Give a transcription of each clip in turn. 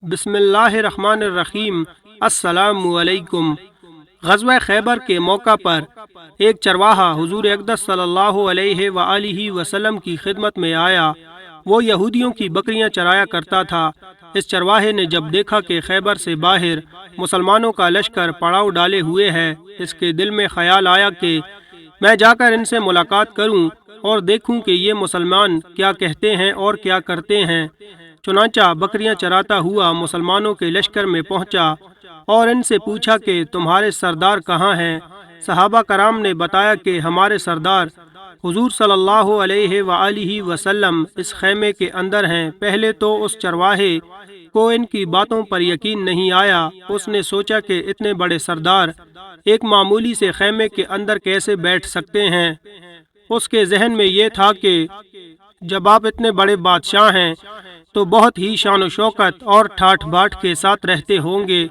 بسم اللہ الرحمن الرحیم۔ السلام علیکم۔ غزوہ خیبر کے موقع پر ایک چرواہا حضور اقدس صلی اللہ علیہ وآلہ وسلم کی خدمت میں آیا۔ وہ یہودیوں کی بکریاں چرایا کرتا تھا۔ اس چرواہے نے جب دیکھا کہ خیبر سے باہر مسلمانوں کا لشکر پڑاؤ ڈالے ہوئے ہے، اس کے دل میں خیال آیا کہ میں جا کر ان سے ملاقات کروں اور دیکھوں کہ یہ مسلمان کیا کہتے ہیں اور کیا کرتے ہیں۔ چنانچہ بکریاں چراتا ہوا مسلمانوں کے لشکر میں پہنچا اور ان سے پوچھا کہ تمہارے سردار کہاں ہیں؟ صحابہ کرام نے بتایا کہ ہمارے سردار حضور صلی اللہ علیہ وآلہ وسلم اس خیمے کے اندر ہیں۔ پہلے تو اس چرواہے کو ان کی باتوں پر یقین نہیں آیا۔ اس نے سوچا کہ اتنے بڑے سردار ایک معمولی سے خیمے کے اندر کیسے بیٹھ سکتے ہیں؟ اس کے ذہن میں یہ تھا کہ جب آپ اتنے بڑے بادشاہ ہیں تو بہت ہی شان و شوکت اور ٹھاٹھ باٹھ کے ساتھ رہتے ہوں گے،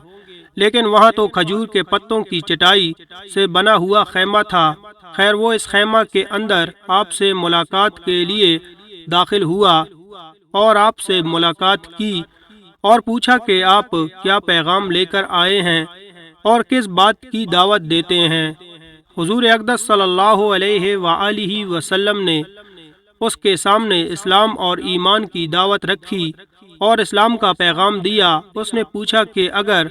لیکن وہاں تو کھجور کے پتوں کی چٹائی سے بنا ہوا خیمہ تھا۔ خیر، وہ اس خیمہ کے اندر آپ سے ملاقات کے لیے داخل ہوا اور آپ سے ملاقات کی اور پوچھا کہ آپ کیا پیغام لے کر آئے ہیں اور کس بات کی دعوت دیتے ہیں۔ حضور اقدس صلی اللہ علیہ وآلہ وسلم نے اس کے سامنے اسلام اور ایمان کی دعوت رکھی اور اسلام کا پیغام دیا۔ اس نے پوچھا کہ اگر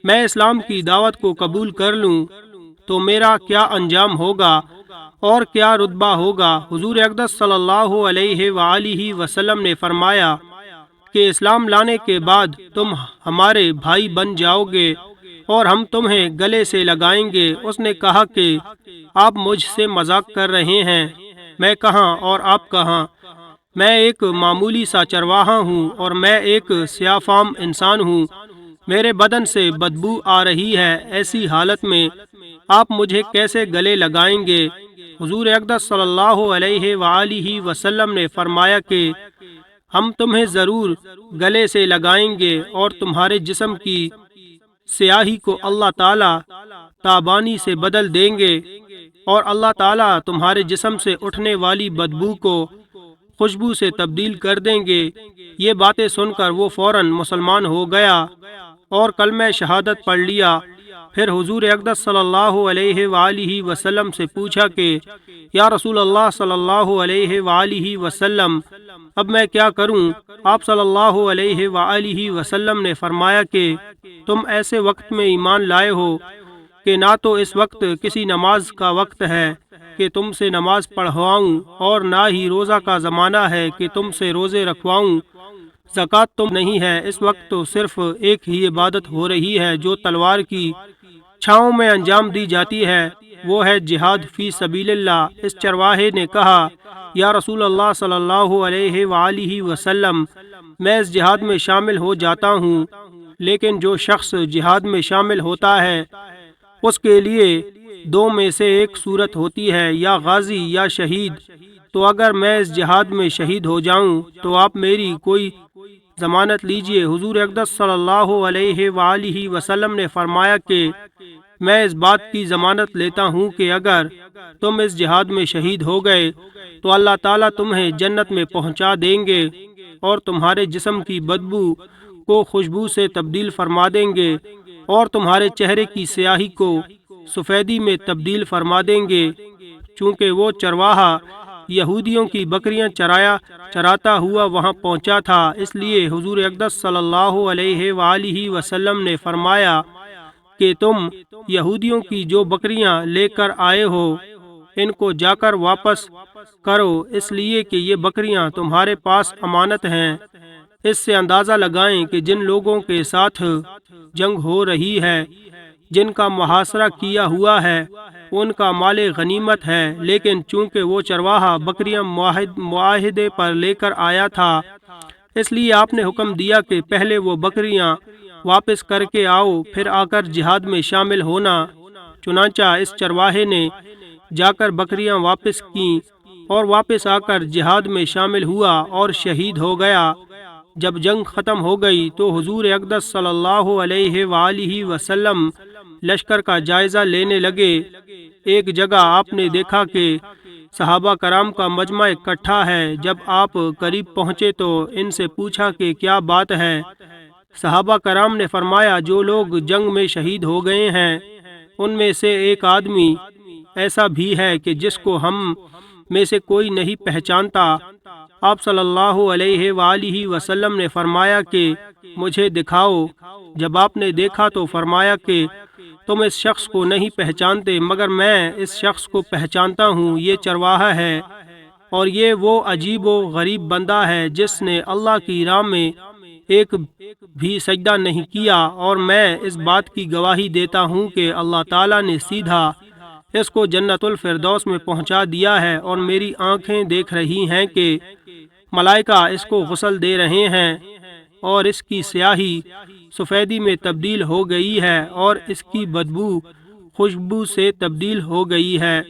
میں اسلام کی دعوت کو قبول کر لوں تو میرا کیا انجام ہوگا اور کیا رتبہ ہوگا؟ حضور اقدس صلی اللہ علیہ وآلہ وسلم نے فرمایا کہ اسلام لانے کے بعد تم ہمارے بھائی بن جاؤ گے اور ہم تمہیں گلے سے لگائیں گے۔ اس نے کہا کہ آپ مجھ سے مذاق کر رہے ہیں، میں کہاں اور آپ کہاں؟ میں ایک معمولی سا چرواہا ہوں اور میں ایک سیاہ فام انسان ہوں، میرے بدن سے بدبو آ رہی ہے، ایسی حالت میں آپ مجھے کیسے گلے لگائیں گے؟ حضور اقدس صلی اللہ علیہ وآلہ وسلم نے فرمایا کہ ہم تمہیں ضرور گلے سے لگائیں گے اور تمہارے جسم کی سیاہی کو اللہ تعالیٰ تابانی سے بدل دیں گے اور اللہ تعالیٰ تمہارے جسم سے اٹھنے والی بدبو کو خوشبو سے تبدیل کر دیں گے۔ یہ باتیں سن کر وہ فوراً مسلمان ہو گیا اور کلمہ شہادت پڑھ لیا۔ پھر حضور اقدس صلی اللہ علیہ وآلہ وسلم سے پوچھا کہ یا رسول اللہ صلی اللہ علیہ وآلہ وسلم، اب میں کیا کروں؟ آپ صلی اللہ علیہ وآلہ وسلم نے فرمایا کہ تم ایسے وقت میں ایمان لائے ہو کہ نہ تو اس وقت کسی نماز کا وقت ہے کہ تم سے نماز پڑھواؤں اور نہ ہی روزہ کا زمانہ ہے کہ تم سے روزے رکھواؤں، زکوٰۃ تم نہیں ہے۔ اس وقت تو صرف ایک ہی عبادت ہو رہی ہے جو تلوار کی چھاؤں میں انجام دی جاتی ہے، وہ ہے جہاد فی سبیل اللہ۔ اس چرواہے نے کہا یا رسول اللہ صلی اللہ علیہ وآلہ وسلم، میں اس جہاد میں شامل ہو جاتا ہوں، لیکن جو شخص جہاد میں شامل ہوتا ہے اس کے لیے دو میں سے ایک صورت ہوتی ہے، یا غازی یا شہید۔ تو اگر میں اس جہاد میں شہید ہو جاؤں تو آپ میری کوئی ضمانت لیجئے۔ حضور اقدس صلی اللہ علیہ وآلہ وسلم نے فرمایا کہ میں اس بات کی ضمانت لیتا ہوں کہ اگر تم اس جہاد میں شہید ہو گئے تو اللہ تعالیٰ تمہیں جنت میں پہنچا دیں گے اور تمہارے جسم کی بدبو کو خوشبو سے تبدیل فرما دیں گے اور تمہارے چہرے کی سیاہی کو سفیدی میں تبدیل فرما دیں گے۔ چونکہ وہ چرواہا یہودیوں کی بکریاں چراتا ہوا وہاں پہنچا تھا، اس لیے حضور اقدس صلی اللہ علیہ وآلہ وسلم نے فرمایا کہ تم یہودیوں کی جو بکریاں لے کر آئے ہو ان کو جا کر واپس کرو، اس لیے کہ یہ بکریاں تمہارے پاس امانت ہیں۔ اس سے اندازہ لگائیں کہ جن لوگوں کے ساتھ جنگ ہو رہی ہے، جن کا محاصرہ کیا ہوا ہے، ان کا مال غنیمت ہے، لیکن چونکہ وہ چرواہا بکریاں معاہدے پر لے کر آیا تھا، اس لیے آپ نے حکم دیا کہ پہلے وہ بکریاں واپس کر کے آؤ، پھر آ کر جہاد میں شامل ہونا۔ چنانچہ اس چرواہے نے جا کر بکریاں واپس کیں اور واپس آ کر جہاد میں شامل ہوا اور شہید ہو گیا۔ جب جنگ ختم ہو گئی تو حضور اقدس صلی اللہ علیہ وآلہ وسلم لشکر کا جائزہ لینے لگے۔ ایک جگہ آپ نے دیکھا کہ صحابہ کرام کا مجمع اکٹھا ہے۔ جب آپ قریب پہنچے تو ان سے پوچھا کہ کیا بات ہے؟ صحابہ کرام نے فرمایا جو لوگ جنگ میں شہید ہو گئے ہیں ان میں سے ایک آدمی ایسا بھی ہے کہ جس کو ہم میں سے کوئی نہیں پہچانتا۔ آپ صلی اللہ علیہ وآلہ وسلم نے فرمایا کہ مجھے دکھاؤ۔ جب آپ نے دیکھا تو فرمایا کہ تم اس شخص کو نہیں پہچانتے مگر میں اس شخص کو پہچانتا ہوں، یہ چرواہا ہے اور یہ وہ عجیب و غریب بندہ ہے جس نے اللہ کی راہ میں ایک بھی سجدہ نہیں کیا، اور میں اس بات کی گواہی دیتا ہوں کہ اللہ تعالیٰ نے سیدھا اس کو جنت الفردوس میں پہنچا دیا ہے، اور میری آنکھیں دیکھ رہی ہیں کہ ملائکہ اس کو غسل دے رہے ہیں اور اس کی سیاہی سفیدی میں تبدیل ہو گئی ہے اور اس کی بدبو خوشبو سے تبدیل ہو گئی ہے۔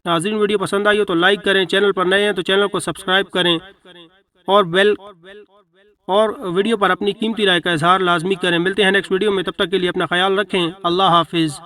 ناظرین ویڈیو پسند آئی ہو تو لائک کریں، چینل پر نئے ہیں تو چینل کو سبسکرائب کریں اور ویڈیو پر اپنی قیمتی رائے کا اظہار لازمی کریں۔ ملتے ہیں نیکسٹ ویڈیو میں، تب تک کے لیے اپنا خیال رکھیں۔ اللہ حافظ۔